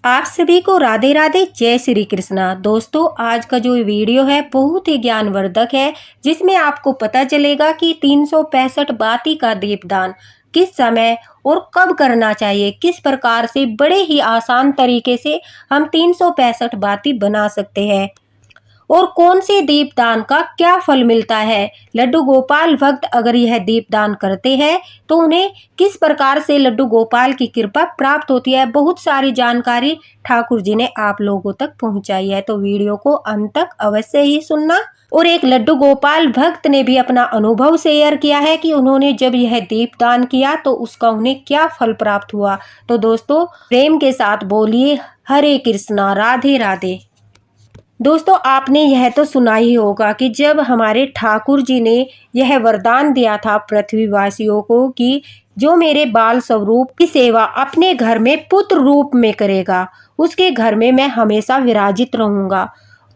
आप सभी को राधे राधे, जय श्री कृष्णा। दोस्तों, आज का जो वीडियो है बहुत ही ज्ञानवर्धक है, जिसमें आपको पता चलेगा कि 365 बाती का दीपदान किस समय और कब करना चाहिए, किस प्रकार से बड़े ही आसान तरीके से हम 365 बाती बना सकते हैं और कौन से दीपदान का क्या फल मिलता है। लड्डू गोपाल भक्त अगर यह दीपदान करते हैं तो उन्हें किस प्रकार से लड्डू गोपाल की कृपा प्राप्त होती है, बहुत सारी जानकारी ठाकुर जी ने आप लोगों तक पहुंचाई है। तो वीडियो को अंत तक अवश्य ही सुनना। और एक लड्डू गोपाल भक्त ने भी अपना अनुभव शेयर किया है कि उन्होंने जब यह दीपदान किया तो उसका उन्हें क्या फल प्राप्त हुआ। तो दोस्तों, प्रेम के साथ बोलिए हरे कृष्णा, राधे राधे। दोस्तों, आपने यह तो सुना ही होगा कि जब हमारे ठाकुर जी ने यह वरदान दिया था पृथ्वीवासियों को कि जो मेरे बाल स्वरूप की सेवा अपने घर में पुत्र रूप में करेगा, उसके घर में मैं हमेशा विराजित रहूंगा।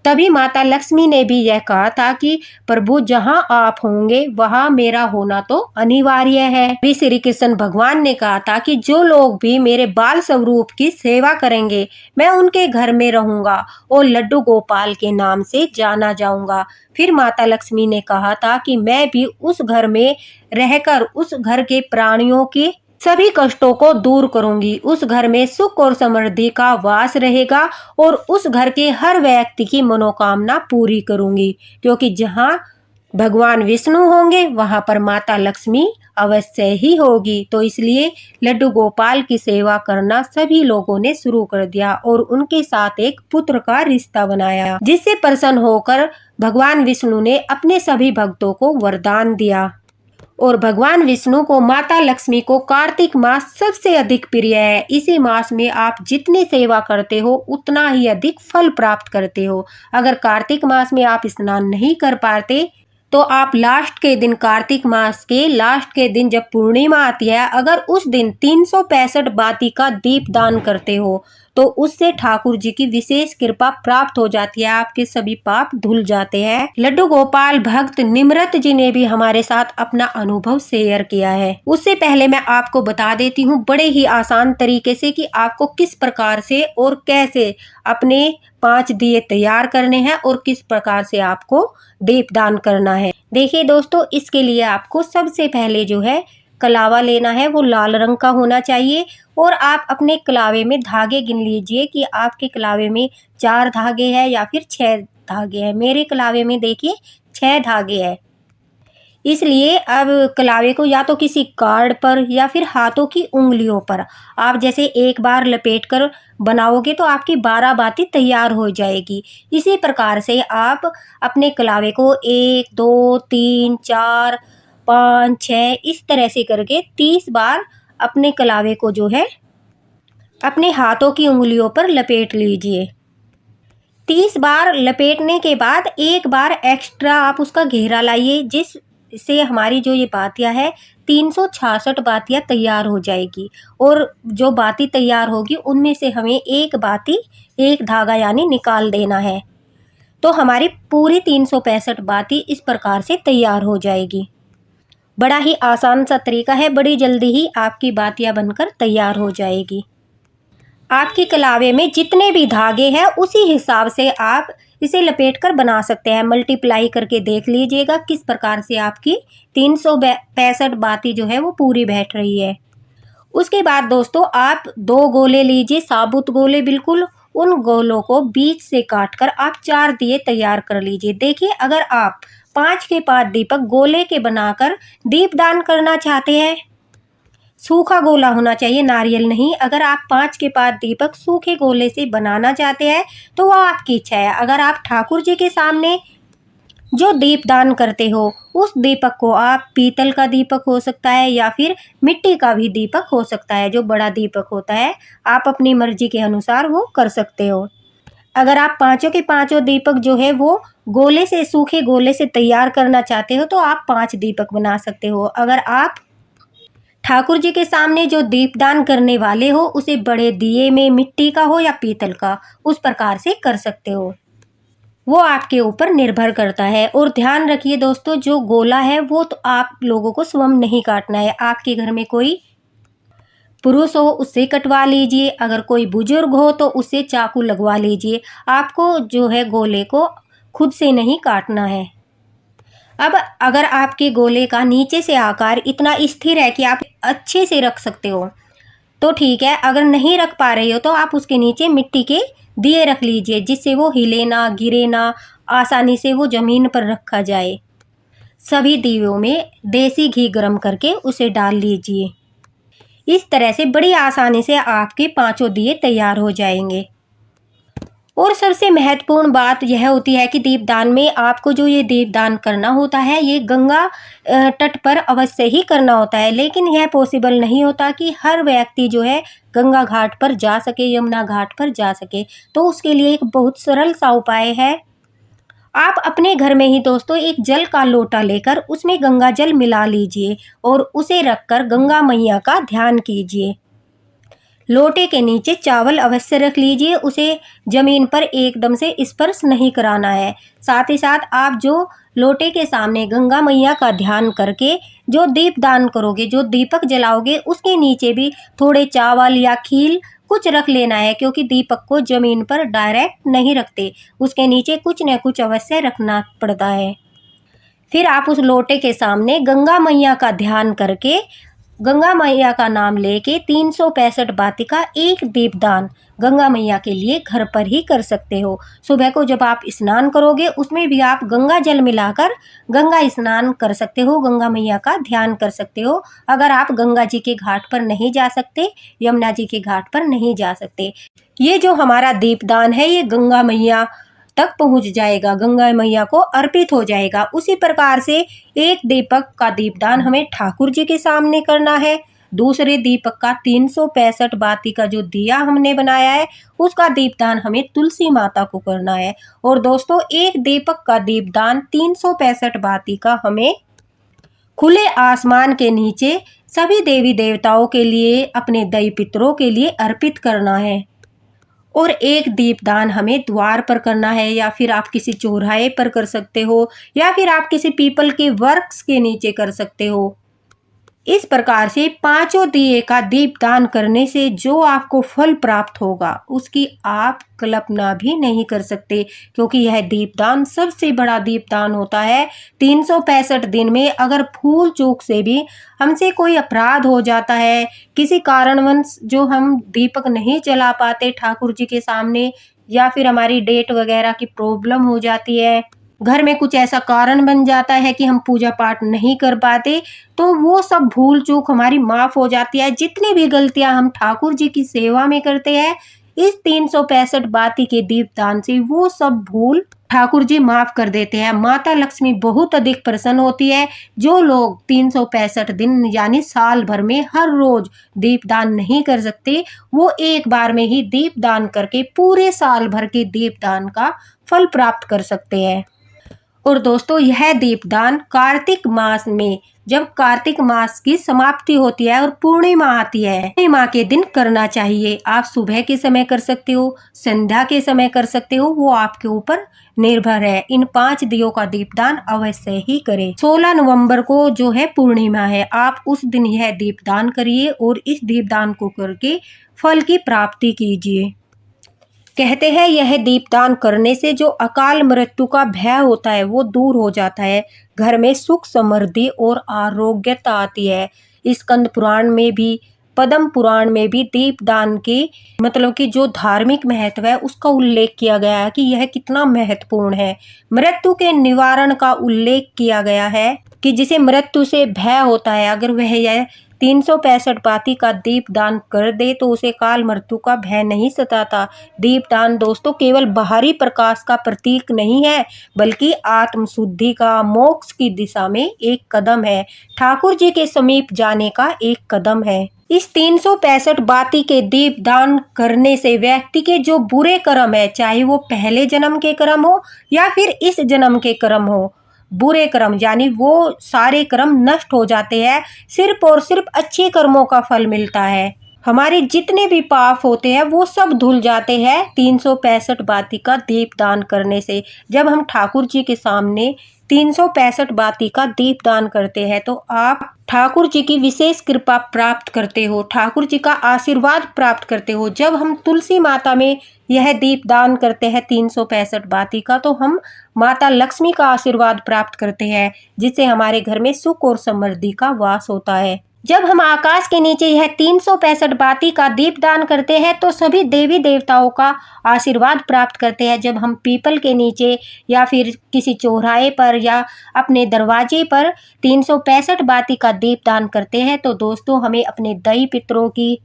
तभी माता लक्ष्मी ने भी यह कहा था कि प्रभु जहां आप होंगे वहां मेरा होना तो अनिवार्य है। भी श्री कृष्ण भगवान ने कहा था कि जो लोग भी मेरे बाल स्वरूप की सेवा करेंगे मैं उनके घर में रहूंगा और लड्डू गोपाल के नाम से जाना जाऊंगा। फिर माता लक्ष्मी ने कहा था कि मैं भी उस घर में रहकर उस घर के प्राणियों की सभी कष्टों को दूर करूंगी। उस घर में सुख और समृद्धि का वास रहेगा और उस घर के हर व्यक्ति की मनोकामना पूरी करूंगी, क्योंकि जहां भगवान विष्णु होंगे वहां पर माता लक्ष्मी अवश्य ही होगी। तो इसलिए लड्डू गोपाल की सेवा करना सभी लोगों ने शुरू कर दिया और उनके साथ एक पुत्र का रिश्ता बनाया, जिससे प्रसन्न होकर भगवान विष्णु ने अपने सभी भक्तों को वरदान दिया। और भगवान विष्णु को माता लक्ष्मी को कार्तिक मास सबसे अधिक प्रिय है। इसी मास में आप जितनी सेवा करते हो उतना ही अधिक फल प्राप्त करते हो। अगर कार्तिक मास में आप स्नान नहीं कर पाते तो आप लास्ट के दिन, कार्तिक मास के लास्ट के दिन जब पूर्णिमा आती है, अगर उस दिन 365 बाती का दीप दान करते हो तो उससे ठाकुर जी की विशेष कृपा प्राप्त हो जाती है, आपके सभी पाप धुल जाते हैं। लड्डू गोपाल भक्त निम्रत जी ने भी हमारे साथ अपना अनुभव शेयर किया है। उससे पहले मैं आपको बता देती हूँ बड़े ही आसान तरीके से कि आपको किस प्रकार से और कैसे अपने 5 दिए तैयार करने हैं और किस प्रकार से आपको दीपदान करना है। देखिए दोस्तों, इसके लिए आपको सबसे पहले जो है कलावा लेना है, वो लाल रंग का होना चाहिए। और आप अपने कलावे में धागे गिन लीजिए कि आपके कलावे में 4 धागे हैं या फिर 6 धागे हैं। मेरे कलावे में देखिए 6 धागे हैं। इसलिए अब कलावे को या तो किसी कार्ड पर या फिर हाथों की उंगलियों पर आप जैसे एक बार लपेट कर बनाओगे तो आपकी 12 बाती तैयार हो जाएगी। इसी प्रकार से आप अपने कलावे को 1 2 3 4 5 6 इस तरह से करके 30 बार अपने कलावे को जो है अपने हाथों की उंगलियों पर लपेट लीजिए। 30 बार लपेटने के बाद एक बार एक्स्ट्रा आप उसका घेरा लाइए, जिससे हमारी जो ये बातियाँ है 366 बातियाँ तैयार हो जाएगी। और जो बाती तैयार होगी उनमें से हमें एक बाती, एक धागा यानी निकाल देना है। तो हमारी पूरी 365 बाती इस प्रकार से तैयार हो जाएगी। बड़ा ही आसान सा तरीका है, बड़ी जल्दी ही आपकी बातियाँ बनकर तैयार हो जाएगी। आपके कलावे में जितने भी धागे हैं उसी हिसाब से आप इसे लपेट कर बना सकते हैं। मल्टीप्लाई करके देख लीजिएगा किस प्रकार से आपकी 365 बाती जो है वो पूरी बैठ रही है। उसके बाद दोस्तों, आप 2 गोले लीजिए, साबुत गोले बिल्कुल। उन गोलों को बीच से काट कर आप 4 दिए तैयार कर लीजिए। देखिए, अगर आप 5 के 5 दीपक गोले के बनाकर दीपदान करना चाहते हैं, सूखा गोला होना चाहिए, नारियल नहीं। अगर आप 5 के 5 दीपक सूखे गोले से बनाना चाहते हैं तो वो आपकी इच्छा है। अगर आप ठाकुर जी के सामने जो दीपदान करते हो उस दीपक को आप पीतल का दीपक हो सकता है या फिर मिट्टी का भी दीपक हो सकता है, जो बड़ा दीपक होता है, आप अपनी मर्जी के अनुसार वो कर सकते हो। अगर आप 5 के 5 दीपक जो है वो गोले से, सूखे गोले से तैयार करना चाहते हो तो आप 5 दीपक बना सकते हो। अगर आप ठाकुर जी के सामने जो दीपदान करने वाले हो उसे बड़े दिए में मिट्टी का हो या पीतल का, उस प्रकार से कर सकते हो, वो आपके ऊपर निर्भर करता है। और ध्यान रखिए दोस्तों, जो गोला है वो तो आप लोगों को स्वयं नहीं काटना है। आपके घर में कोई पुरुष हो उससे कटवा लीजिए, अगर कोई बुजुर्ग हो तो उससे चाकू लगवा लीजिए। आपको जो है गोले को खुद से नहीं काटना है। अब अगर आपके गोले का नीचे से आकार इतना स्थिर है कि आप अच्छे से रख सकते हो तो ठीक है, अगर नहीं रख पा रहे हो तो आप उसके नीचे मिट्टी के दिए रख लीजिए, जिससे वो हिले ना, गिरे ना, आसानी से वो ज़मीन पर रखा जाए। सभी दियों में देसी घी गरम करके उसे डाल लीजिए। इस तरह से बड़ी आसानी से आपके 5 दिए तैयार हो जाएंगे। और सबसे महत्वपूर्ण बात यह होती है कि दीपदान में आपको जो ये दीपदान करना होता है ये गंगा तट पर अवश्य ही करना होता है, लेकिन यह पॉसिबल नहीं होता कि हर व्यक्ति जो है गंगा घाट पर जा सके, यमुना घाट पर जा सके। तो उसके लिए एक बहुत सरल सा उपाय है। आप अपने घर में ही दोस्तों एक जल का लोटा लेकर उसमें गंगा जल मिला लीजिए और उसे रखकर गंगा मैया का ध्यान कीजिए। लोटे के नीचे चावल अवश्य रख लीजिए, उसे जमीन पर एकदम से स्पर्श नहीं कराना है। साथ ही साथ आप जो लोटे के सामने गंगा मैया का ध्यान करके जो दीपदान करोगे, जो दीपक जलाओगे, उसके नीचे भी थोड़े चावल या खील कुछ रख लेना है, क्योंकि दीपक को जमीन पर डायरेक्ट नहीं रखते, उसके नीचे कुछ न कुछ अवश्य रखना पड़ता है। फिर आप उस लोटे के सामने गंगा मैया का ध्यान करके, गंगा मैया का नाम लेके 365 बाती का एक दीपदान गंगा मैया के लिए घर पर ही कर सकते हो। सुबह को जब आप स्नान करोगे उसमें भी आप गंगा जल मिलाकर गंगा स्नान कर सकते हो, गंगा मैया का ध्यान कर सकते हो। अगर आप गंगा जी के घाट पर नहीं जा सकते, यमुना जी के घाट पर नहीं जा सकते, ये जो हमारा दीपदान है ये गंगा मैया तक पहुंच जाएगा, गंगा मैया को अर्पित हो जाएगा। उसी प्रकार से एक दीपक का दीपदान हमें ठाकुर जी के सामने करना है। दूसरे दीपक का 365 बाती का जो दिया हमने बनाया है उसका दीपदान हमें तुलसी माता को करना है। और दोस्तों एक दीपक का दीपदान 365 बाती का हमें खुले आसमान के नीचे सभी देवी देवताओं के लिए, अपने दई पितरों के लिए अर्पित करना है। और एक दीपदान हमें द्वार पर करना है, या फिर आप किसी चौराहे पर कर सकते हो, या फिर आप किसी पीपल के वृक्ष के नीचे कर सकते हो। इस प्रकार से 5 दिए का दीपदान करने से जो आपको फल प्राप्त होगा उसकी आप कल्पना भी नहीं कर सकते, क्योंकि यह दीपदान सबसे बड़ा दीपदान होता है। 365 दिन में अगर भूल चूक से भी हमसे कोई अपराध हो जाता है, किसी कारणवश जो हम दीपक नहीं जला पाते ठाकुर जी के सामने, या फिर हमारी डेट वगैरह की प्रॉब्लम हो जाती है, घर में कुछ ऐसा कारण बन जाता है कि हम पूजा पाठ नहीं कर पाते, तो वो सब भूल चूक हमारी माफ़ हो जाती है। जितनी भी गलतियां हम ठाकुर जी की सेवा में करते हैं, इस 365 बाती के दीपदान से वो सब भूल ठाकुर जी माफ़ कर देते हैं। माता लक्ष्मी बहुत अधिक प्रसन्न होती है। जो लोग 365 दिन यानी साल भर में हर रोज दीपदान नहीं कर सकते, वो एक बार में ही दीपदान करके पूरे साल भर के दीपदान का फल प्राप्त कर सकते हैं। और दोस्तों यह दीपदान कार्तिक मास में, जब कार्तिक मास की समाप्ति होती है और पूर्णिमा आती है, पूर्णिमा के दिन करना चाहिए। आप सुबह के समय कर सकते हो, संध्या के समय कर सकते हो, वो आपके ऊपर निर्भर है। इन 5 दियों का दीपदान अवश्य ही करें। 16 नवंबर को जो है पूर्णिमा है, आप उस दिन यह दीपदान करिए और इस दीपदान को करके फल की प्राप्ति कीजिए। कहते हैं यह दीपदान करने से जो अकाल मृत्यु का भय होता है वो दूर हो जाता है, घर में सुख समृद्धि और आरोग्यता आती है। स्कंद पुराण में भी, पद्म पुराण में भी दीपदान के मतलब कि जो धार्मिक महत्व है उसका उल्लेख किया गया है कि यह कितना महत्वपूर्ण है। मृत्यु के निवारण का उल्लेख किया गया है कि जिसे मृत्यु से भय होता है, अगर वह यह 365 बाती का दीपदान कर दे तो उसे काल मृत्यु का भय नहीं सताता। दीपदान दोस्तों केवल बाहरी प्रकाश का प्रतीक नहीं है, बल्कि आत्म शुद्धि का, मोक्ष की दिशा में एक कदम है, ठाकुर जी के समीप जाने का एक कदम है। इस 365 बाती के दीपदान करने से व्यक्ति के जो बुरे कर्म है, चाहे वो पहले जन्म के कर्म हो या फिर इस जन्म के कर्म हो, बुरे कर्म यानी वो सारे कर्म नष्ट हो जाते हैं। सिर्फ और सिर्फ अच्छे कर्मों का फल मिलता है। हमारे जितने भी पाप होते हैं वो सब धुल जाते हैं 365 बाती का दीपदान करने से। जब हम ठाकुर जी के सामने 365 बाती का दीपदान करते हैं तो आप ठाकुर जी की विशेष कृपा प्राप्त करते हो, ठाकुर जी का आशीर्वाद प्राप्त करते हो। जब हम तुलसी माता में यह दीपदान करते हैं 365 बाती का, तो हम माता लक्ष्मी का आशीर्वाद प्राप्त करते हैं, जिससे हमारे घर में सुख और समृद्धि का वास होता है। जब हम आकाश के नीचे यह 365 बाती का दीपदान करते हैं तो सभी देवी देवताओं का आशीर्वाद प्राप्त करते हैं। जब हम पीपल के नीचे या फिर किसी चौराहे पर या अपने दरवाजे पर 365 बाती का दीपदान करते हैं तो दोस्तों हमें अपने दैवी पितरों की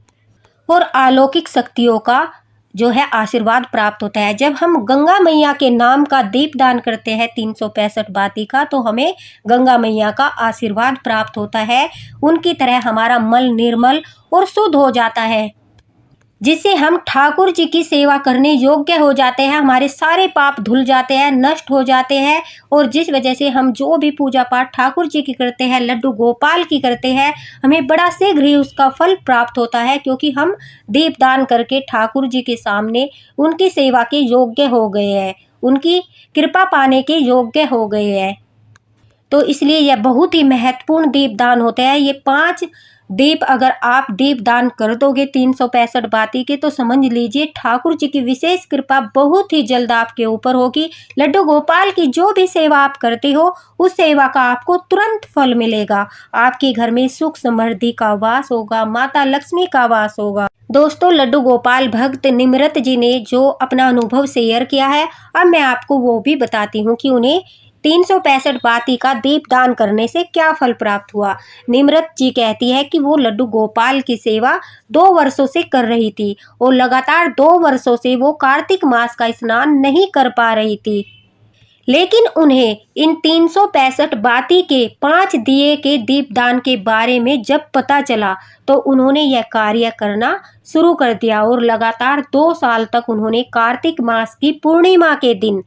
और अलौकिक शक्तियों का जो है आशीर्वाद प्राप्त होता है। जब हम गंगा मैया के नाम का दीपदान करते हैं 365 बाती का, तो हमें गंगा मैया का आशीर्वाद प्राप्त होता है। उनकी तरह हमारा मन निर्मल और शुद्ध हो जाता है, जिससे हम ठाकुर जी की सेवा करने योग्य हो जाते हैं। हमारे सारे पाप धुल जाते हैं, नष्ट हो जाते हैं, और जिस वजह से हम जो भी पूजा पाठ ठाकुर जी की करते हैं, लड्डू गोपाल की करते हैं, हमें बड़ा शीघ्र ही उसका फल प्राप्त होता है, क्योंकि हम दीपदान करके ठाकुर जी के सामने उनकी सेवा के योग्य हो गए हैं, उनकी कृपा पाने के योग्य हो गए हैं। तो इसलिए यह बहुत ही महत्वपूर्ण दीपदान होते हैं। ये 5 दीप अगर आप दीपदान कर दोगे 365 बाती के, तो समझ लीजिए ठाकुर जी की विशेष कृपा बहुत ही जल्द आपके ऊपर होगी। लड्डू गोपाल की जो भी सेवा आप करते हो, उस सेवा का आपको तुरंत फल मिलेगा। आपके घर में सुख समृद्धि का वास होगा, माता लक्ष्मी का वास होगा। दोस्तों, लड्डू गोपाल भक्त निम्रत जी ने जो अपना अनुभव शेयर किया है, अब मैं आपको वो भी बताती हूँ कि उन्हें 365 बाती का दीपदान करने से क्या फल प्राप्त हुआ। निम्रत जी कहती है कि वो लड्डू गोपाल की सेवा 2 वर्षों से कर रही थी और लगातार 2 वर्षों से वो कार्तिक मास का स्नान नहीं कर पा रही थी। लेकिन उन्हें इन 365 बाती के 5 दिए के दीपदान के बारे में जब पता चला, तो उन्होंने यह कार्य करना शुरू कर दिया और लगातार 2 साल तक उन्होंने कार्तिक मास की पूर्णिमा के दिन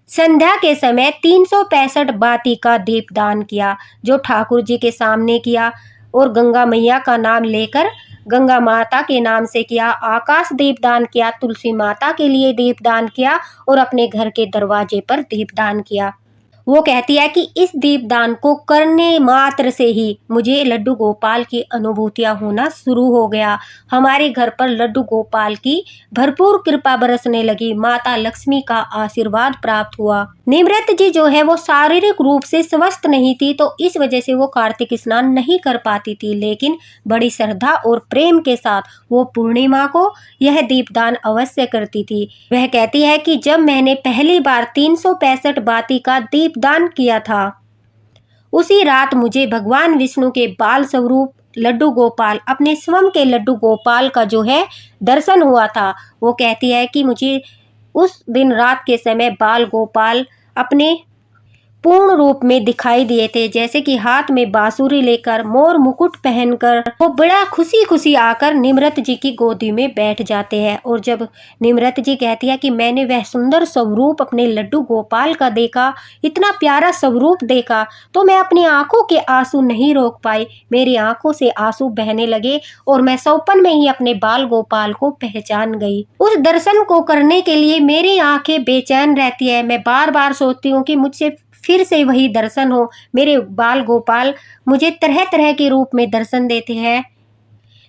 संध्या के समय 365 बाती का दीपदान किया, जो ठाकुर जी के सामने किया, और गंगा मैया का नाम लेकर गंगा माता के नाम से किया। आकाश दीपदान किया, तुलसी माता के लिए दीपदान किया और अपने घर के दरवाजे पर दीपदान किया। वो कहती है कि इस दीपदान को करने मात्र से ही मुझे लड्डू गोपाल की अनुभूतियां होना शुरू हो गया। हमारे घर पर लड्डू गोपाल की भरपूर कृपा बरसने लगी, माता लक्ष्मी का आशीर्वाद प्राप्त हुआ। निम्रत जी जो है वो शारीरिक रूप से स्वस्थ नहीं थी, तो इस वजह से वो कार्तिक स्नान नहीं कर पाती थी, लेकिन बड़ी श्रद्धा और प्रेम के साथ वो पूर्णिमा को यह दीपदान अवश्य करती थी। वह कहती है कि जब मैंने पहली बार 365 बाती का दीपदान किया था, उसी रात मुझे भगवान विष्णु के बाल स्वरूप लड्डू गोपाल, अपने स्वयं के लड्डू गोपाल का जो है दर्शन हुआ था। वो कहती है कि मुझे उस दिन रात के समय बाल गोपाल अपने पूर्ण रूप में दिखाई दिए थे, जैसे कि हाथ में बांसुरी लेकर, मोर मुकुट पहनकर वो बड़ा खुशी खुशी आकर निम्रत जी की गोदी में बैठ जाते हैं। और जब निम्रत जी कहती है कि मैंने वह सुंदर स्वरूप अपने लड्डू गोपाल का देखा, इतना प्यारा स्वरूप देखा, तो मैं अपनी आंखों के आंसू नहीं रोक पाई। मेरी आंखों से आंसू बहने लगे और मैं सौपन में ही अपने बाल गोपाल को पहचान गई। उस दर्शन को करने के लिए मेरी आंखें बेचैन रहती है। मैं बार बार सोचती हूँ कि मुझसे फिर से वही दर्शन हो। मेरे बाल गोपाल मुझे तरह तरह के रूप में दर्शन देते हैं,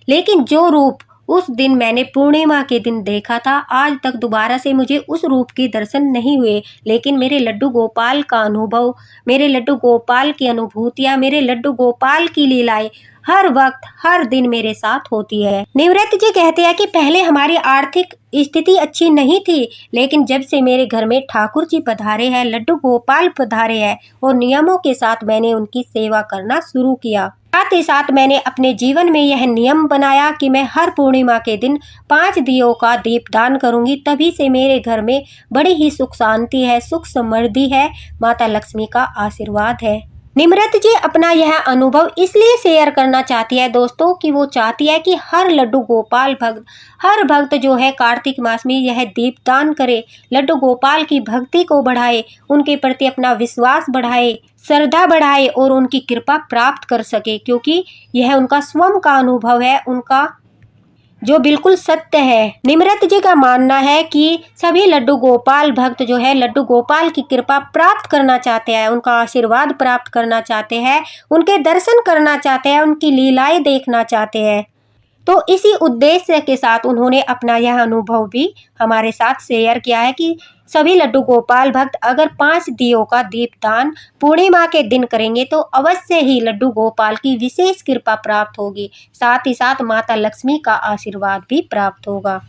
लेकिन जो रूप उस दिन मैंने पूर्णिमा के दिन देखा था, आज तक दोबारा से मुझे उस रूप के दर्शन नहीं हुए। लेकिन मेरे लड्डू गोपाल का अनुभव, मेरे लड्डू गोपाल की अनुभूतियाँ, मेरे लड्डू गोपाल की लीलाएं हर वक्त हर दिन मेरे साथ होती है। निवृत्त जी कहते हैं कि पहले हमारी आर्थिक स्थिति अच्छी नहीं थी, लेकिन जब से मेरे घर में ठाकुर जी पधारे हैं, लड्डू गोपाल पधारे हैं, और नियमों के साथ मैंने उनकी सेवा करना शुरू किया। साथ ही साथ मैंने अपने जीवन में यह नियम बनाया कि मैं हर पूर्णिमा के दिन 5 दियों का दीपदान करूंगी। तभी से मेरे घर में बड़ी ही सुख शांति है, सुख समृद्धि है, माता लक्ष्मी का आशीर्वाद है। निम्रत जी अपना यह अनुभव इसलिए शेयर करना चाहती है दोस्तों कि वो चाहती है कि हर लड्डू गोपाल भक्त, हर भक्त जो है कार्तिक मास में यह दीपदान करे, लड्डू गोपाल की भक्ति को बढ़ाए, उनके प्रति अपना विश्वास बढ़ाए, श्रद्धा बढ़ाए और उनकी कृपा प्राप्त कर सके, क्योंकि यह उनका स्वयं का अनुभव है, उनका जो बिल्कुल सत्य है। निमृत जी का मानना है कि सभी लड्डू गोपाल भक्त जो है लड्डू गोपाल की कृपा प्राप्त करना चाहते हैं, उनका आशीर्वाद प्राप्त करना चाहते हैं, उनके दर्शन करना चाहते हैं, उनकी लीलाएं देखना चाहते हैं। तो इसी उद्देश्य के साथ उन्होंने अपना यह अनुभव भी हमारे साथ शेयर किया है कि सभी लड्डू गोपाल भक्त अगर 5 दियों का दीपदान पूर्णिमा के दिन करेंगे तो अवश्य ही लड्डू गोपाल की विशेष कृपा प्राप्त होगी, साथ ही साथ माता लक्ष्मी का आशीर्वाद भी प्राप्त होगा।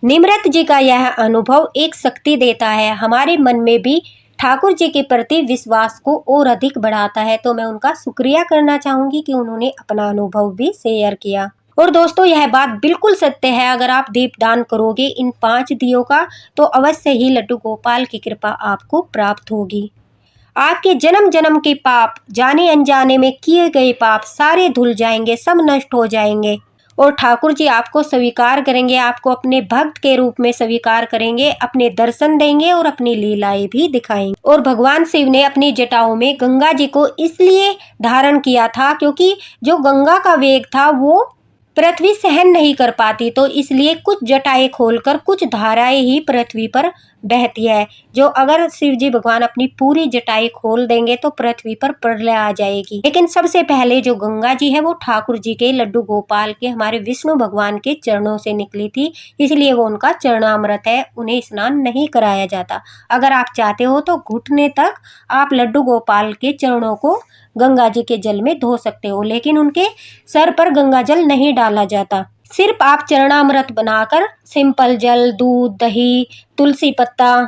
निमृत जी का यह अनुभव एक शक्ति देता है, हमारे मन में भी ठाकुर जी के प्रति विश्वास को और अधिक बढ़ाता है। तो मैं उनका शुक्रिया करना चाहूंगी कि उन्होंने अपना अनुभव भी शेयर किया। और दोस्तों यह बात बिल्कुल सत्य है, अगर आप दीपदान करोगे इन 5 दियों का तो अवश्य ही लड्डू गोपाल की कृपा आपको प्राप्त होगी। आपके जन्म जन्म के पाप, जाने अनजाने में किए गए पाप सारे धुल जाएंगे, सब नष्ट हो जाएंगे और ठाकुर जी आपको स्वीकार करेंगे, आपको अपने भक्त के रूप में स्वीकार करेंगे, अपने दर्शन देंगे और अपनी लीलाएं भी दिखाएंगे। और भगवान शिव ने अपनी जटाओं में गंगा जी को इसलिए धारण किया था क्योंकि जो गंगा का वेग था वो पृथ्वी सहन नहीं कर पाती, तो इसलिए कुछ जटाएं खोलकर कुछ धाराएं ही पृथ्वी पर बहती है। जो अगर शिव जी भगवान अपनी पूरी जटाएं खोल देंगे तो पृथ्वी पर प्रलय आ जाएगी। लेकिन सबसे पहले जो गंगा जी है वो ठाकुर जी के लड्डू गोपाल के हमारे विष्णु भगवान के चरणों से निकली थी, इसलिए वो उनका चरणामृत है, उन्हें स्नान नहीं कराया जाता। अगर आप चाहते हो तो घुटने तक आप लड्डू गोपाल के चरणों को गंगा जी के जल में धो सकते हो, लेकिन उनके सर पर गंगा जल नहीं डाला जाता। सिर्फ आप चरणामृत बनाकर सिंपल जल, दूध, दही, तुलसी पत्ता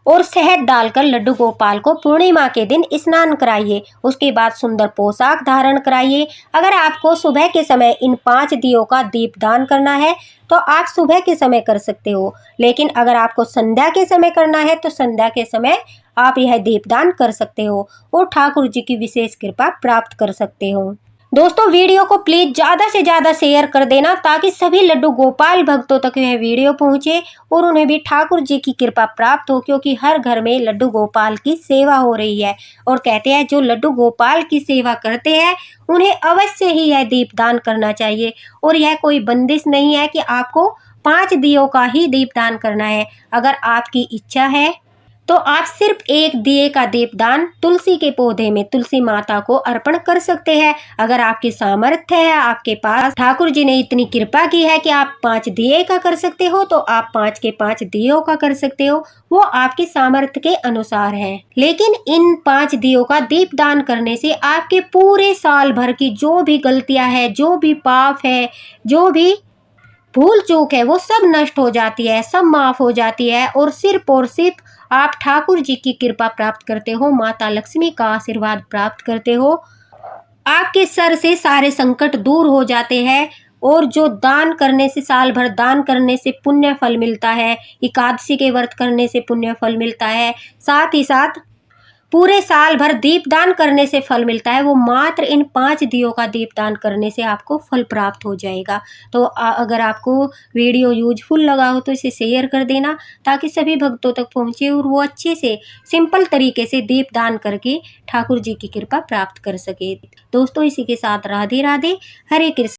और शहद डालकर लड्डू गोपाल को पूर्णिमा के दिन स्नान कराइए। उसके बाद सुंदर पोशाक धारण कराइए। अगर आपको सुबह के समय इन 5 दियों का दीपदान करना है तो आप सुबह के समय कर सकते हो, लेकिन अगर आपको संध्या के समय करना है तो संध्या के समय आप यह दीपदान कर सकते हो और ठाकुर जी की विशेष कृपा प्राप्त कर सकते हो। दोस्तों वीडियो को प्लीज ज़्यादा से ज़्यादा शेयर कर देना ताकि सभी लड्डू गोपाल भक्तों तक यह वीडियो पहुंचे और उन्हें भी ठाकुर जी की कृपा प्राप्त हो, क्योंकि हर घर में लड्डू गोपाल की सेवा हो रही है। और कहते हैं जो लड्डू गोपाल की सेवा करते हैं उन्हें अवश्य ही यह दीपदान करना चाहिए। और यह कोई बंदिश नहीं है कि आपको 5 दियों का ही दीपदान करना है। अगर आपकी इच्छा है तो आप सिर्फ 1 दिए का दीपदान तुलसी के पौधे में तुलसी माता को अर्पण कर सकते हैं। अगर आपकी सामर्थ्य है, आपके पास ठाकुर जी ने इतनी कृपा की है कि आप 5 दिए का कर सकते हो तो आप 5 के 5 दियों का कर सकते हो, वो आपकी सामर्थ्य के अनुसार है। लेकिन इन 5 दियों का दीपदान करने से आपके पूरे साल भर की जो भी गलतियां है, जो भी पाप है, जो भी भूल चूक है, वो सब नष्ट हो जाती है, सब माफ हो जाती है और सिर्फ आप ठाकुर जी की कृपा प्राप्त करते हो, माता लक्ष्मी का आशीर्वाद प्राप्त करते हो। आपके सर से सारे संकट दूर हो जाते हैं और जो दान करने से, साल भर दान करने से पुण्य फल मिलता है, एकादशी के व्रत करने से पुण्य फल मिलता है, साथ ही साथ पूरे साल भर दीपदान करने से फल मिलता है, वो मात्र इन 5 दियों का दीपदान करने से आपको फल प्राप्त हो जाएगा। तो अगर आपको वीडियो यूजफुल लगा हो तो इसे शेयर कर देना ताकि सभी भक्तों तक पहुँचे और वो अच्छे से सिंपल तरीके से दीपदान करके ठाकुर जी की कृपा प्राप्त कर सके। दोस्तों इसी के साथ राधे राधे, हरे कृष्ण।